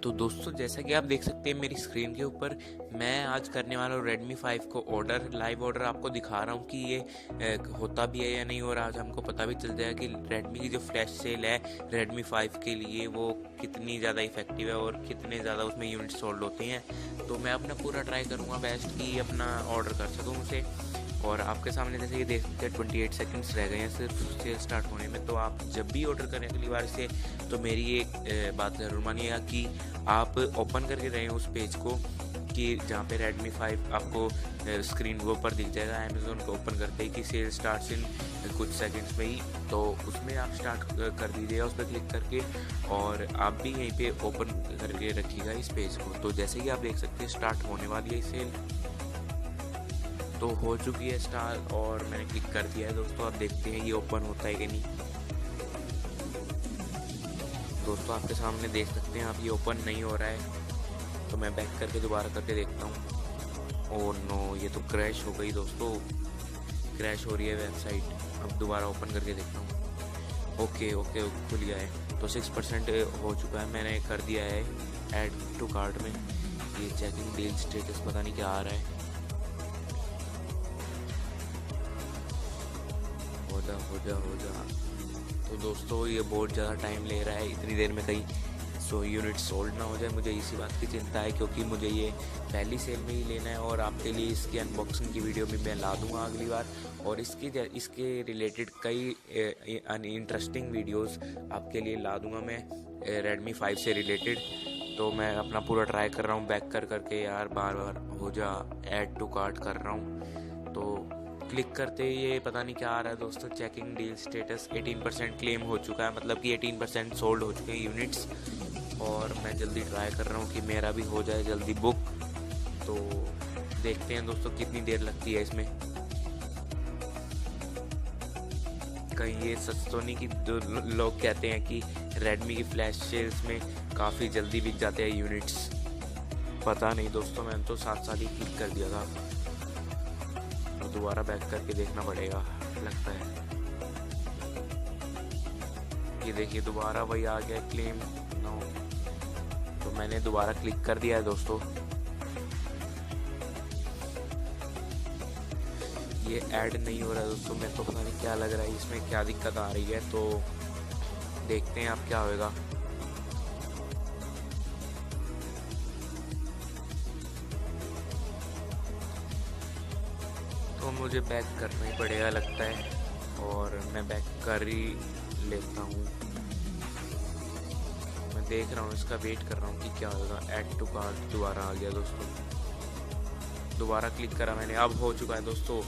तो दोस्तों जैसा कि आप देख सकते हैं मेरी स्क्रीन के ऊपर, मैं आज करने वाला हूँ Redmi 5 को ऑर्डर। लाइव ऑर्डर आपको दिखा रहा हूँ कि ये होता भी है या नहीं, और आज हमको पता भी चल जाएगा कि Redmi की जो फ्लैश सेल है Redmi 5 के लिए वो कितनी ज़्यादा इफेक्टिव है और कितने ज़्यादा उसमें यूनिट सोल्ड होते हैं। तो मैं अपना पूरा ट्राई करूँगा बेस्ट कि अपना ऑर्डर कर सकूँ उसे। और आपके सामने जैसे ये देख सकते हैं 28 सेकंड्स रह गए हैं सिर्फ सेल स्टार्ट होने में। तो आप जब भी ऑर्डर करें अगली बार से, तो मेरी एक बात ज़रूर मानिएगा कि आप ओपन करके रहें उस पेज को कि जहाँ पे Redmi 5 आपको स्क्रीन के ऊपर दिख जाएगा अमेज़ोन को ओपन करते ही कि सेल स्टार्ट्स इन कुछ सेकंड्स में ही। तो उसमें आप स्टार्ट कर दीजिएगा उस पर क्लिक करके, और आप भी यहीं पे ओपन करके रखिएगा इस पेज को। तो जैसे कि आप देख सकते हैं स्टार्ट होने वाली है सेल, तो हो चुकी है स्टार्ट और मैंने क्लिक कर दिया है दोस्तों। आप देखते हैं ये ओपन होता है कि नहीं। दोस्तों आपके सामने देख सकते हैं आप, ये ओपन नहीं हो रहा है। तो मैं बैक करके दोबारा करके देखता हूँ। ओह नो, ये तो क्रैश हो गई दोस्तों, क्रैश हो रही है वेबसाइट। अब दोबारा ओपन करके देखता हूँ। ओके खुल गया है। तो 6% हो चुका है, मैंने कर दिया है ऐड टू कार्ट में। ये चेकिंग डील स्टेटस पता नहीं क्या आ रहा है। हो जा। तो दोस्तों ये बहुत ज़्यादा टाइम ले रहा है, इतनी देर में कहीं यूनिट सोल्ड ना हो जाए, मुझे इसी बात की चिंता है। क्योंकि मुझे ये पहली सेल में ही लेना है और आपके लिए इसकी अनबॉक्सिंग की वीडियो भी मैं ला दूंगा अगली बार। और इसके रिलेटेड कई इंटरेस्टिंग वीडियोस आपके लिए ला दूंगा मैं Redmi 5 से रिलेटेड। तो मैं अपना पूरा ट्राई कर रहा हूँ बैक करके यार, बार हो जा ऐड टू कार्ट कर रहा हूँ। तो क्लिक करते ही ये पता नहीं क्या आ रहा है दोस्तों, चेकिंग डील स्टेटस 18% क्लेम हो चुका है, मतलब कि 18% सोल्ड हो चुके हैं यूनिट्स। और मैं जल्दी ट्राई कर रहा हूँ कि मेरा भी हो जाए जल्दी बुक। तो देखते हैं दोस्तों कितनी देर लगती है इसमें। कहीं ये सच तो नहीं कि जो लोग कहते हैं कि Redmi की फ्लैश सेल्स में काफ़ी जल्दी बिक जाते हैं यूनिट्स। पता नहीं दोस्तों, मैंने तो साथ ही क्लिक कर दिया था। दोबारा बैक करके देखना पड़ेगा लगता है। ये देखिए दोबारा वही आ गया क्लेम नो। तो मैंने दोबारा क्लिक कर दिया है दोस्तों। ये ऐड नहीं हो रहा है दोस्तों, मेरे को पता नहीं क्या लग रहा है, इसमें क्या दिक्कत आ रही है। तो देखते हैं अब क्या होगा। तो मुझे बैक करना ही पड़ेगा लगता है, और मैं बैक कर ही लेता हूँ। मैं देख रहा हूँ, इसका वेट कर रहा हूँ कि क्या होगा। ऐड टू कार्ट दोबारा आ गया दोस्तों, दोबारा क्लिक करा मैंने, अब हो चुका है दोस्तों।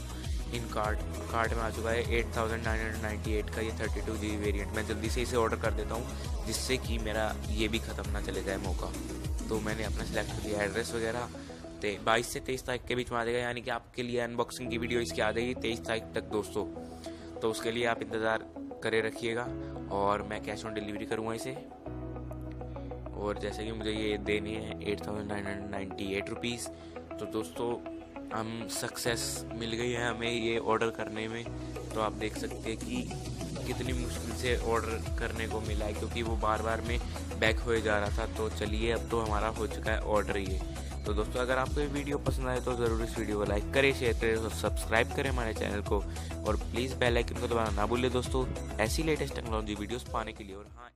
इन कार्ट में आ चुका है 8998 का ये 32GB वेरिएंट। मैं जल्दी से इसे ऑर्डर कर देता हूँ जिससे कि मेरा ये भी ख़त्म ना चले जाए मौका। तो मैंने अपना सेलेक्ट कर दिया एड्रेस वगैरह। 22 से 23 तारीख के बीच में आ जाएगा, यानी कि आपके लिए अनबॉक्सिंग की वीडियो इसकी आ जाएगी 23 तारीख तक दोस्तों। तो उसके लिए आप इंतज़ार करे रखिएगा, और मैं कैश ऑन डिलीवरी करूँगा इसे। और जैसे कि मुझे ये देनी है 8998 रुपीज़। तो दोस्तों हम सक्सेस मिल गई है हमें ये ऑर्डर करने में। तो आप देख सकते हैं कि कितनी मुश्किल से ऑर्डर करने को मिला है, क्योंकि वो बार में बैक होए जा रहा था। तो चलिए अब तो हमारा हो चुका है ऑर्डर ये। तो दोस्तों अगर आपको ये वीडियो पसंद आए तो ज़रूर इस वीडियो को लाइक करें, शेयर करें और सब्सक्राइब करें हमारे चैनल को। और प्लीज़ बेल आइकन को दबाना ना भूलें दोस्तों, ऐसी लेटेस्ट टेक्नोलॉजी वीडियोस पाने के लिए। और हाँ।